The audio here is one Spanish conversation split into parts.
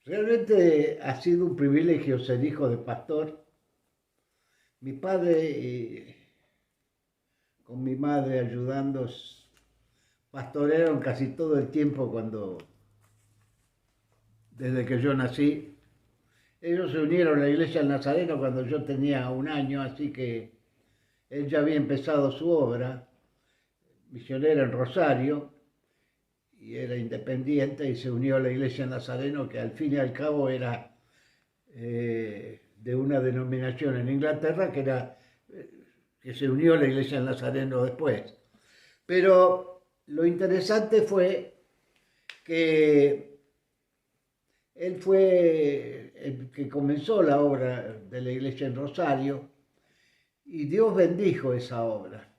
Realmente ha sido un privilegio ser hijo de pastor. Mi padre, con mi madre ayudando, pastorearon casi todo el tiempo desde que yo nací. Ellos se unieron a la iglesia del Nazareno cuando yo tenía 1 año, así que él ya había empezado su obra misionera en Rosario y era independiente y se unió a la iglesia del Nazareno, que al fin y al cabo era de una denominación en Inglaterra que se unió a la iglesia del Nazareno después. Pero lo interesante fue que él fue el que comenzó la obra de la iglesia en Rosario y Dios bendijo esa obra.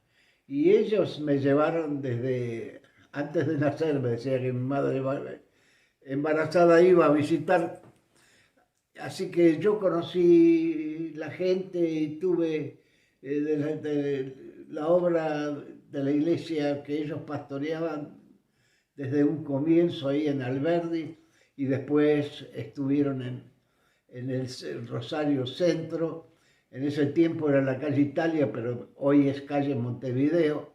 Y ellos me llevaron desde antes de nacer, me decía que mi madre embarazada iba a visitar. Así que yo conocí la gente y tuve de la obra de la iglesia que ellos pastoreaban desde un comienzo ahí en Alberdi y después estuvieron en el Rosario Centro. En ese tiempo era la calle Italia, pero hoy es calle Montevideo.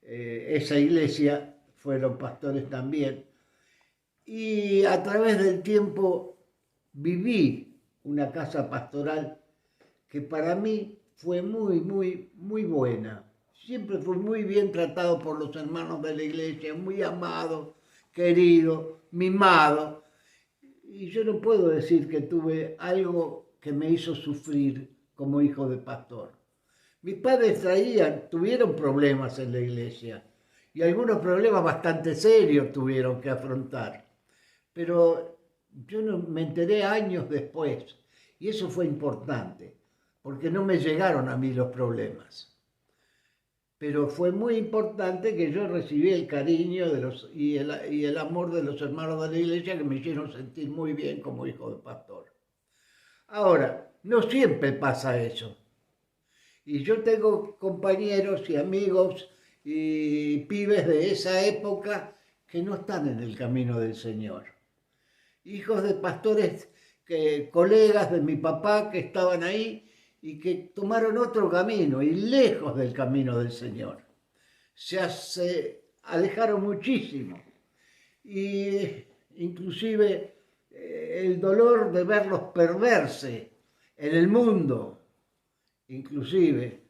Esa iglesia fueron pastores también. Y a través del tiempo viví una casa pastoral que para mí fue muy buena. Siempre fui muy bien tratado por los hermanos de la iglesia, muy amado, querido, mimado. Y yo no puedo decir que tuve algo que me hizo sufrir como hijo de pastor. Mis padres tuvieron problemas en la iglesia y algunos problemas bastante serios tuvieron que afrontar. Pero yo no, me enteré años después y eso fue importante, porque no me llegaron a mí los problemas. Pero fue muy importante que yo recibí el cariño y el amor de los hermanos de la iglesia que me hicieron sentir muy bien como hijo de pastor. Ahora, no siempre pasa eso. Y yo tengo compañeros y amigos y pibes de esa época que no están en el camino del Señor. Hijos de pastores, colegas de mi papá que estaban ahí y que tomaron otro camino y lejos del camino del Señor. Se alejaron muchísimo y inclusive el dolor de verlos perderse en el mundo, inclusive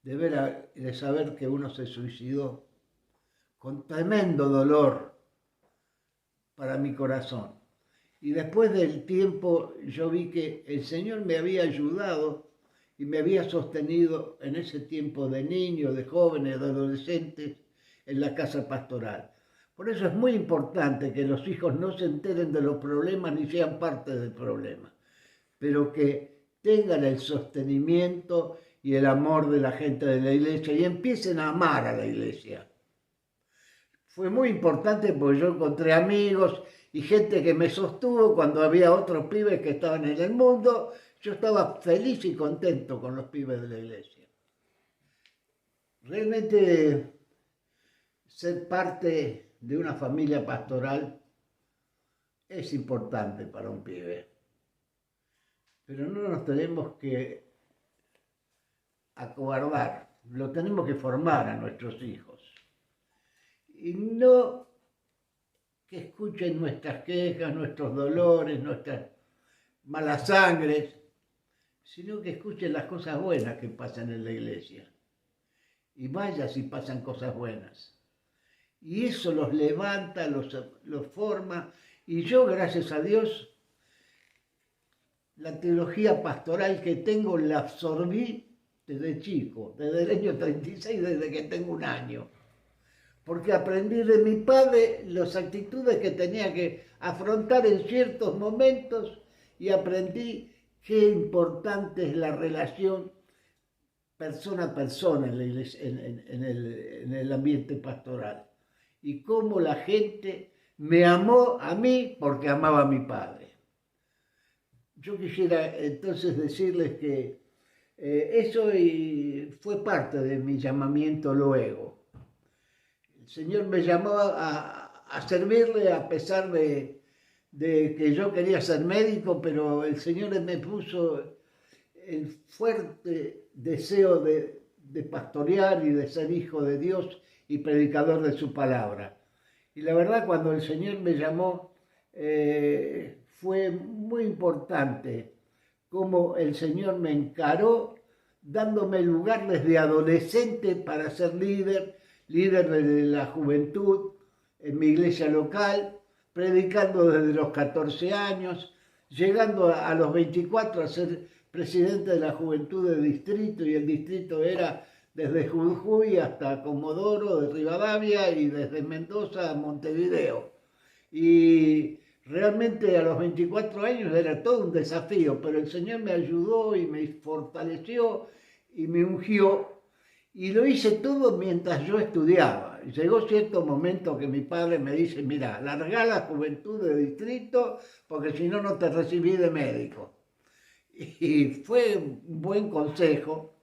de saber que uno se suicidó, con tremendo dolor para mi corazón. Y después del tiempo yo vi que el Señor me había ayudado y me había sostenido en ese tiempo de niños, de jóvenes, de adolescentes, en la casa pastoral. Por eso es muy importante que los hijos no se enteren de los problemas ni sean parte del problema, pero que tengan el sostenimiento y el amor de la gente de la iglesia y empiecen a amar a la iglesia. Fue muy importante porque yo encontré amigos y gente que me sostuvo cuando había otros pibes que estaban en el mundo. Yo estaba feliz y contento con los pibes de la iglesia. Realmente ser parte de una familia pastoral es importante para un pibe. Pero no nos tenemos que acobardar, lo tenemos que formar a nuestros hijos. Y no que escuchen nuestras quejas, nuestros dolores, nuestras malas sangres, sino que escuchen las cosas buenas que pasan en la iglesia. Y vaya si pasan cosas buenas. Y eso los levanta, los forma. Y yo, gracias a Dios, la teología pastoral que tengo la absorbí desde chico, desde el año 36, desde que tengo 1 año. Porque aprendí de mi padre las actitudes que tenía que afrontar en ciertos momentos y aprendí qué importante es la relación persona a persona en, la iglesia, en el ambiente pastoral. Y cómo la gente me amó a mí porque amaba a mi padre. Yo quisiera entonces decirles que eso fue parte de mi llamamiento luego. El Señor me llamó a servirle a pesar de que yo quería ser médico, pero el Señor me puso el fuerte deseo de pastorear y de ser hijo de Dios y predicador de su palabra. Y la verdad, cuando el Señor me llamó, fue muy importante cómo el Señor me encaró, dándome lugar desde adolescente para ser líder de la juventud en mi iglesia local, predicando desde los 14 años, llegando a los 24 a ser presidente de la juventud del distrito, y el distrito era desde Jujuy hasta Comodoro de Rivadavia y desde Mendoza a Montevideo. Y realmente a los 24 años era todo un desafío, pero el Señor me ayudó y me fortaleció y me ungió, y lo hice todo mientras yo estudiaba. Llegó cierto momento que mi padre me dice: mira, larga la juventud de distrito porque si no, no te recibí de médico. Y fue un buen consejo,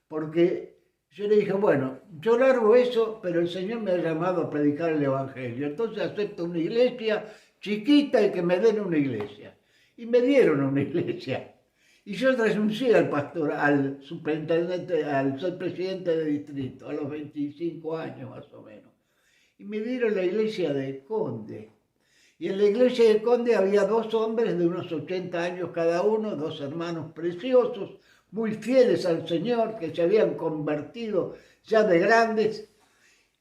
porque yo le dije: bueno, yo largo eso, pero el Señor me ha llamado a predicar el Evangelio, entonces acepto una iglesia chiquita y que me den una iglesia. Y me dieron una iglesia. Y yo renuncié al pastor, al superintendente, al ser presidente de distrito, a los 25 años más o menos. Y me dieron la iglesia de Conde. Y en la iglesia de Conde había dos hombres de unos 80 años cada uno, dos hermanos preciosos, muy fieles al Señor, que se habían convertido ya de grandes,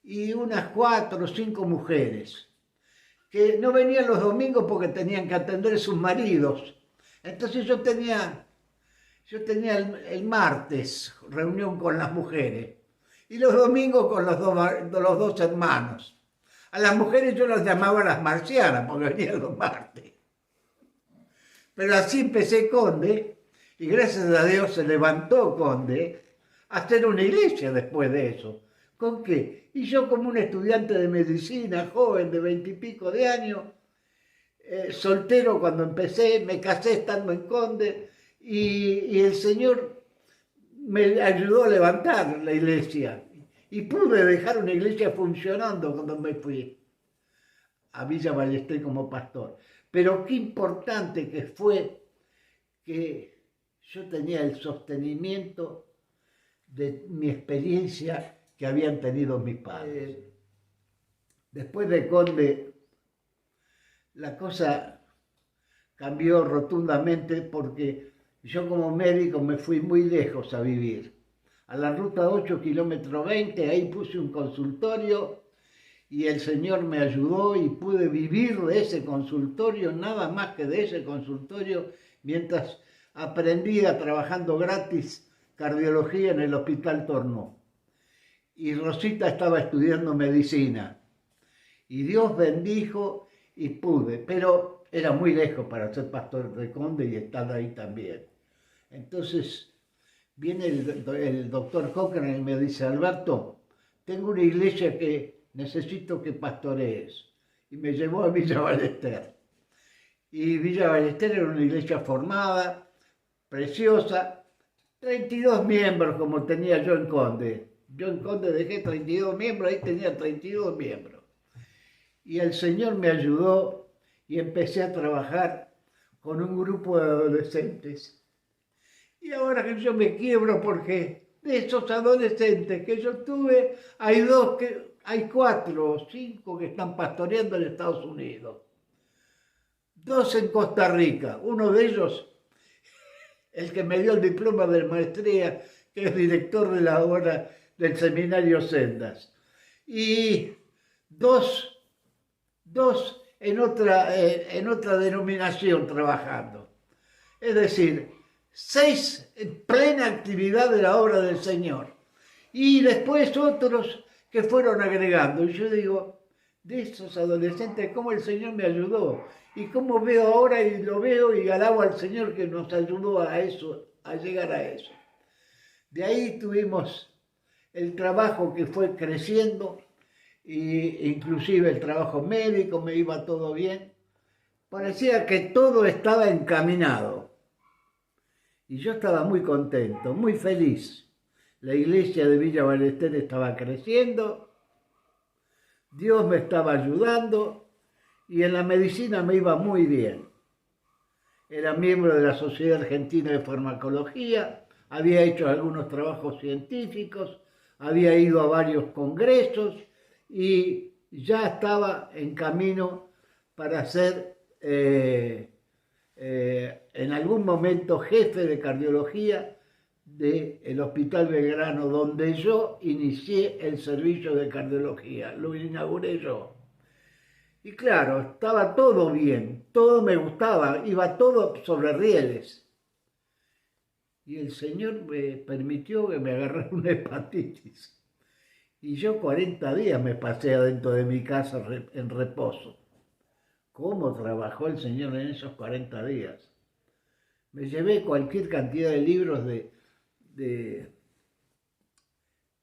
y unas 4 o 5 mujeres, que no venían los domingos porque tenían que atender a sus maridos. Entonces yo tenía el martes reunión con las mujeres y los domingos con los dos hermanos. A las mujeres yo las llamaba las marcianas porque venían los martes. Pero así empecé Conde, y gracias a Dios se levantó Conde a hacer una iglesia después de eso. ¿Con qué? Y yo, como un estudiante de medicina, joven de 20 y pico de años, soltero cuando empecé, me casé estando en Conde, y el Señor me ayudó a levantar la iglesia. Y pude dejar una iglesia funcionando cuando me fui a Villa Ballester como pastor. Pero qué importante que fue que yo tenía el sostenimiento de mi experiencia que habían tenido mis padres. Después de Conde, la cosa cambió rotundamente porque yo como médico me fui muy lejos a vivir. A la ruta 8, kilómetro 20, ahí puse un consultorio y el Señor me ayudó y pude vivir de ese consultorio, nada más que de ese consultorio, mientras aprendía trabajando gratis cardiología en el Hospital Tornó. Y Rosita estaba estudiando medicina. Y Dios bendijo y pude, pero era muy lejos para ser pastor de Conde y estar ahí también. Entonces viene el doctor Cochrane y me dice: Alberto, tengo una iglesia que necesito que pastorees. Y me llevó a Villa Ballester. Y Villa Ballester era una iglesia formada, preciosa, 32 miembros como tenía yo en Conde. Yo en Conde dejé 32 miembros, ahí tenía 32 miembros. Y el Señor me ayudó y empecé a trabajar con un grupo de adolescentes. Y ahora que yo me quiebro porque de esos adolescentes que yo tuve, hay 4 o 5 que están pastoreando en Estados Unidos. 2 en Costa Rica. Uno de ellos, el que me dio el diploma de maestría, que es director de la obra del seminario Sendas. Y dos en otra denominación trabajando. Es decir, 6 en plena actividad de la obra del Señor. Y después otros que fueron agregando. Y yo digo, de esos adolescentes, cómo el Señor me ayudó. Y cómo veo ahora y lo veo y alabo al Señor que nos ayudó a eso, a llegar a eso. De ahí tuvimos el trabajo que fue creciendo, e inclusive el trabajo médico, me iba todo bien. Parecía que todo estaba encaminado. Y yo estaba muy contento, muy feliz. La iglesia de Villa Ballester estaba creciendo, Dios me estaba ayudando y en la medicina me iba muy bien. Era miembro de la Sociedad Argentina de Farmacología, había hecho algunos trabajos científicos, había ido a varios congresos y ya estaba en camino para ser en algún momento jefe de cardiología del Hospital Belgrano, donde yo inicié el servicio de cardiología, lo inauguré yo. Y claro, estaba todo bien, todo me gustaba, iba todo sobre rieles. Y el Señor me permitió que me agarrara una hepatitis. Y yo 40 días me pasé adentro de mi casa en reposo. ¿Cómo trabajó el Señor en esos 40 días? Me llevé cualquier cantidad de libros de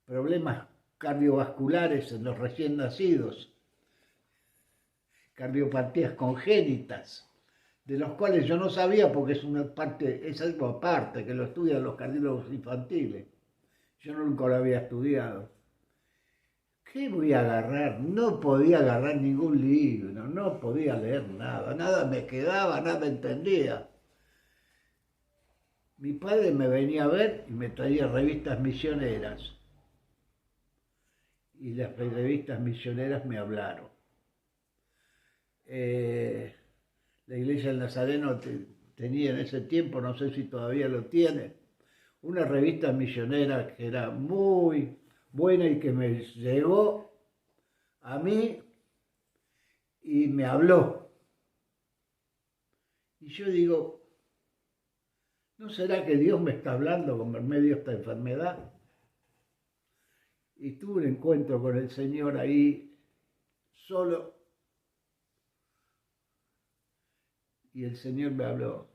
problemas cardiovasculares en los recién nacidos, cardiopatías congénitas, de los cuales yo no sabía porque es una parte, es algo aparte, que lo estudian los cardiólogos infantiles. Yo nunca lo había estudiado. ¿Qué voy a agarrar? No podía agarrar ningún libro, no podía leer nada, nada me quedaba, nada entendía. Mi padre me venía a ver y me traía revistas misioneras. Y las revistas misioneras me hablaron. La Iglesia del Nazareno tenía en ese tiempo, no sé si todavía lo tiene, una revista misionera que era muy buena y que me llegó a mí y me habló. Y yo digo, ¿no será que Dios me está hablando con medio de esta enfermedad? Y tuve un encuentro con el Señor ahí, solo. Y el Señor me habló.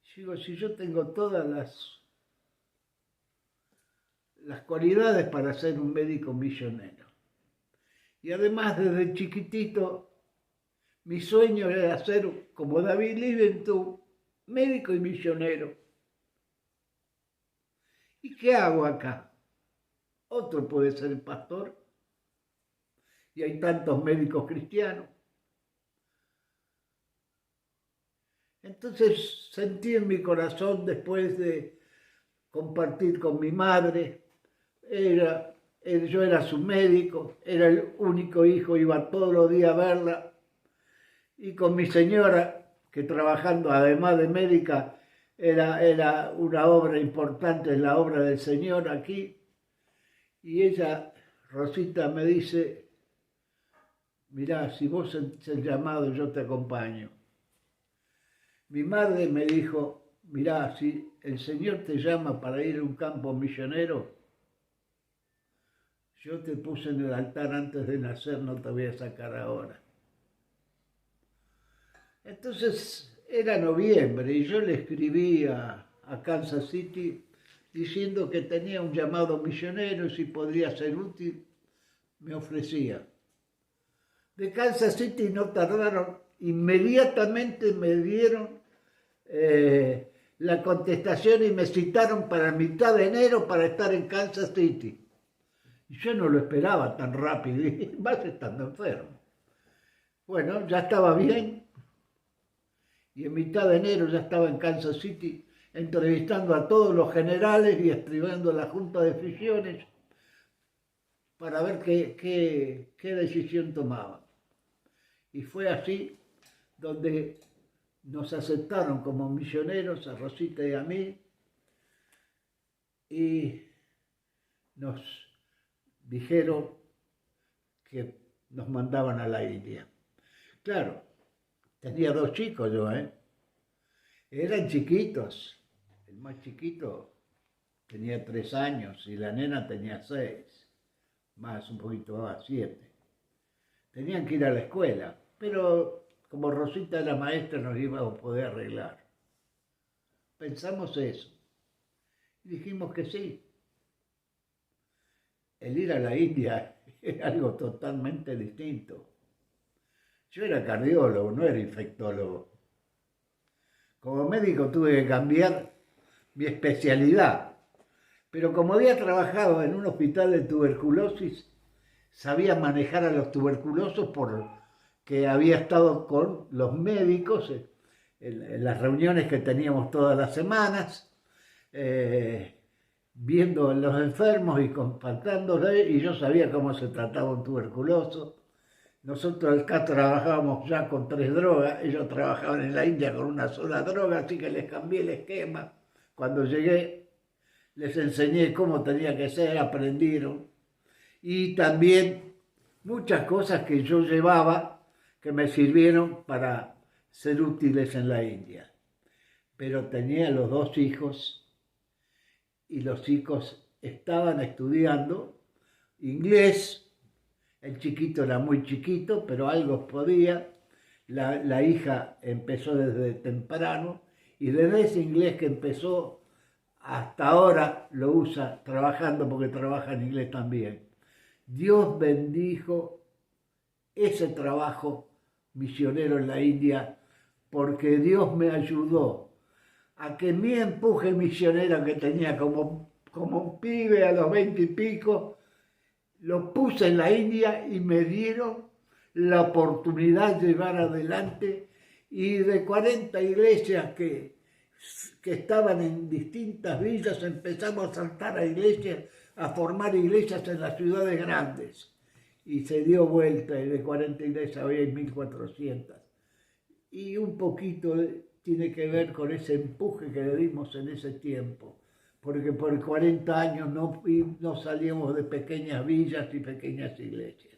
Yo digo, si yo tengo todas las cualidades para ser un médico misionero. Y además desde chiquitito, mi sueño era ser como David Livingstone, médico y misionero. ¿Y qué hago acá? Otro puede ser pastor. Y hay tantos médicos cristianos. Entonces sentí en mi corazón, después de compartir con mi madre, yo era su médico, era el único hijo, iba todos los días a verla, y con mi señora, que trabajando además de médica, era una obra importante, es la obra del Señor aquí, y ella, Rosita, me dice, mirá, si vos sentís el llamado, yo te acompaño. Mi madre me dijo, mirá, si el Señor te llama para ir a un campo misionero, yo te puse en el altar antes de nacer, no te voy a sacar ahora. Entonces era noviembre y yo le escribí a Kansas City diciendo que tenía un llamado misionero y si podría ser útil, me ofrecía. De Kansas City no tardaron, inmediatamente me dieron la contestación y me citaron para mitad de enero para estar en Kansas City. Y yo no lo esperaba tan rápido, y más estando enfermo. Bueno, ya estaba bien, y en mitad de enero ya estaba en Kansas City entrevistando a todos los generales y escribiendo la Junta de Fisiones para ver qué decisión tomaban. Y fue así donde nos aceptaron como misioneros a Rosita y a mí y nos dijeron que nos mandaban a la India. Claro, tenía 2 chicos yo, Eran chiquitos. El más chiquito tenía 3 años y la nena tenía 6, más un poquito más, 7. Tenían que ir a la escuela, pero como Rosita era maestra nos íbamos a poder arreglar. Pensamos eso y dijimos que sí. El ir a la India es algo totalmente distinto. Yo era cardiólogo, no era infectólogo. Como médico tuve que cambiar mi especialidad, pero como había trabajado en un hospital de tuberculosis, sabía manejar a los tuberculosos que había estado con los médicos en las reuniones que teníamos todas las semanas, viendo a los enfermos y contactándoles, y yo sabía cómo se trataba un tuberculoso. Nosotros acá trabajábamos ya con 3 drogas, ellos trabajaban en la India con una sola droga, así que les cambié el esquema. Cuando llegué, les enseñé cómo tenía que ser, aprendieron. Y también muchas cosas que yo llevaba que me sirvieron para ser útiles en la India. Pero tenía los 2 hijos y los hijos estaban estudiando inglés. El chiquito era muy chiquito, pero algo podía. La hija empezó desde temprano y desde ese inglés que empezó hasta ahora lo usa trabajando porque trabaja en inglés también. Dios bendijo ese trabajo misionero en la India porque Dios me ayudó a que mi empuje misionero que tenía como un pibe a los 20 y pico, lo puse en la India y me dieron la oportunidad de llevar adelante, y de 40 iglesias que estaban en distintas villas empezamos a saltar a iglesias, a formar iglesias en las ciudades grandes, y se dio vuelta y de 40 iglesias hoy hay 1400. Y un poquito tiene que ver con ese empuje que le dimos en ese tiempo, porque por 40 años no salíamos de pequeñas villas y pequeñas iglesias.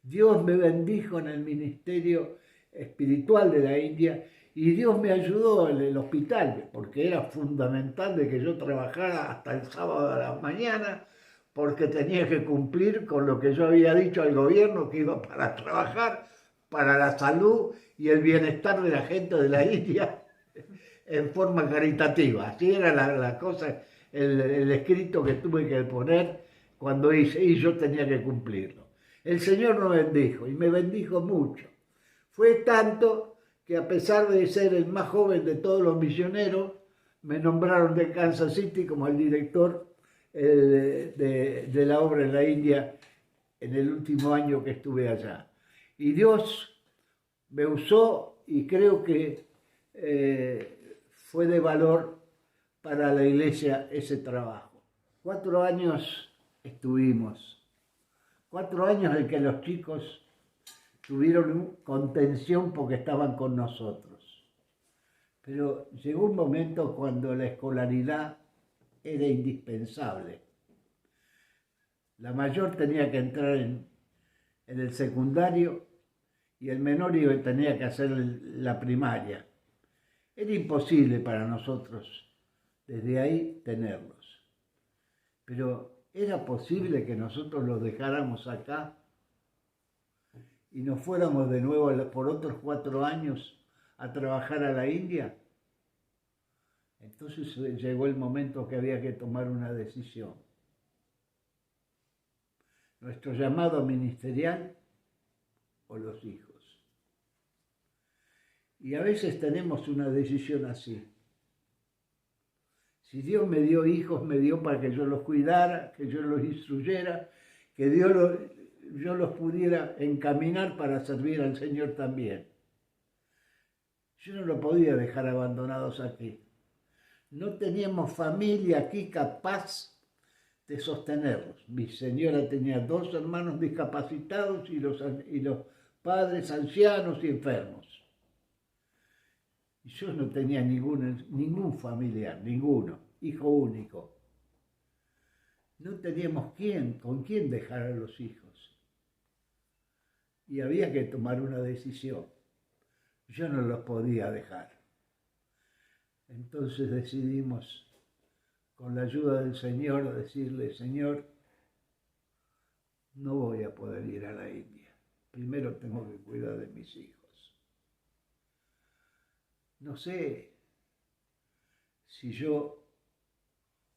Dios me bendijo en el ministerio espiritual de la India y Dios me ayudó en el hospital, porque era fundamental de que yo trabajara hasta el sábado a la mañana, porque tenía que cumplir con lo que yo había dicho al gobierno que iba para trabajar, para la salud y el bienestar de la gente de la India en forma caritativa. Así era la cosa, el escrito que tuve que poner cuando hice, y yo tenía que cumplirlo. El Señor nos bendijo y me bendijo mucho. Fue tanto que a pesar de ser el más joven de todos los misioneros, me nombraron de Kansas City como el director de la obra en la India en el último año que estuve allá. Y Dios me usó y creo que fue de valor para la iglesia ese trabajo. 4 años estuvimos, 4 años en que los chicos tuvieron contención porque estaban con nosotros. Pero llegó un momento cuando la escolaridad era indispensable. La mayor tenía que entrar en el secundario y el menor tenía que hacer la primaria. Era imposible para nosotros desde ahí tenerlos. Pero era posible que nosotros los dejáramos acá y nos fuéramos de nuevo por otros 4 años a trabajar a la India. Entonces llegó el momento que había que tomar una decisión. Nuestro llamado ministerial o los hijos. Y a veces tenemos una decisión así. Si Dios me dio hijos, me dio para que yo los cuidara, que yo los instruyera, que yo los pudiera encaminar para servir al Señor también. Yo no los podía dejar abandonados aquí. No teníamos familia aquí capaz de sostenerlos. Mi señora tenía 2 hermanos discapacitados y los padres ancianos y enfermos. Y yo no tenía ningún familiar, ninguno, hijo único. No teníamos con quién dejar a los hijos. Y había que tomar una decisión. Yo no los podía dejar. Entonces decidimos, con la ayuda del Señor, decirle: Señor, no voy a poder ir a la India. Primero tengo que cuidar de mis hijos. No sé si yo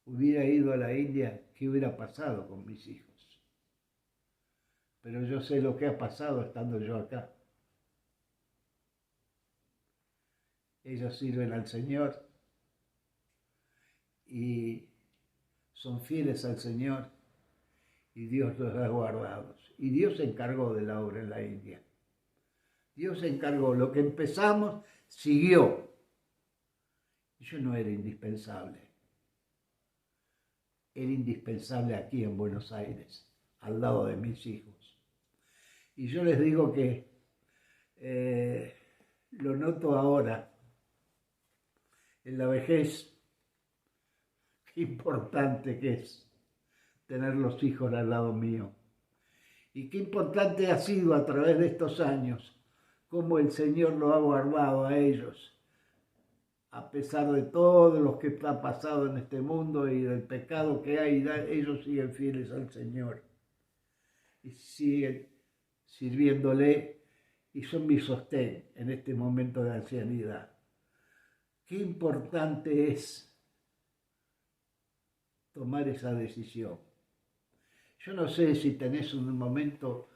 hubiera ido a la India, qué hubiera pasado con mis hijos. Pero yo sé lo que ha pasado estando yo acá. Ellos sirven al Señor y son fieles al Señor y Dios los ha guardado. Y Dios se encargó de la obra en la India. Dios se encargó, lo que empezamos siguió. Yo no era indispensable. Era indispensable aquí en Buenos Aires, al lado de mis hijos. Y yo les digo que lo noto ahora, en la vejez, qué importante que es tener los hijos al lado mío. Y qué importante ha sido a través de estos años, cómo el Señor lo ha guardado a ellos, a pesar de todo lo que ha pasado en este mundo y del pecado que hay, ellos siguen fieles al Señor y siguen sirviéndole y son mi sostén en este momento de ancianidad. Qué importante es tomar esa decisión. Yo no sé si tenés un momento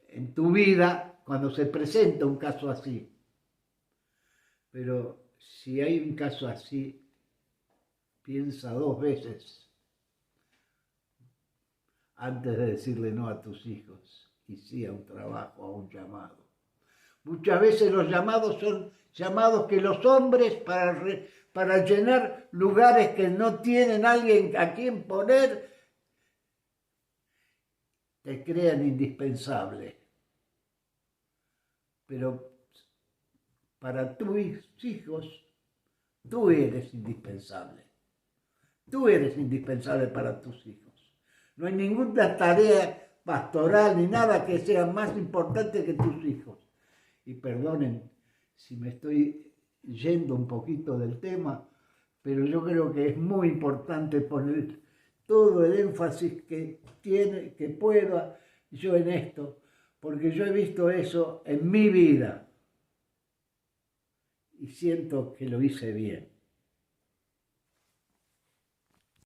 en tu vida cuando se presenta un caso así, pero si hay un caso así, piensa 2 veces antes de decirle no a tus hijos y sí a un trabajo, a un llamado. Muchas veces los llamados son llamados que los hombres para llenar lugares que no tienen alguien a quien poner, te crean indispensable. Pero para tus hijos, tú eres indispensable. Tú eres indispensable para tus hijos. No hay ninguna tarea pastoral ni nada que sea más importante que tus hijos. Y perdonen si me estoy yendo un poquito del tema, pero yo creo que es muy importante poner todo el énfasis que pueda yo en esto, porque yo he visto eso en mi vida y siento que lo hice bien.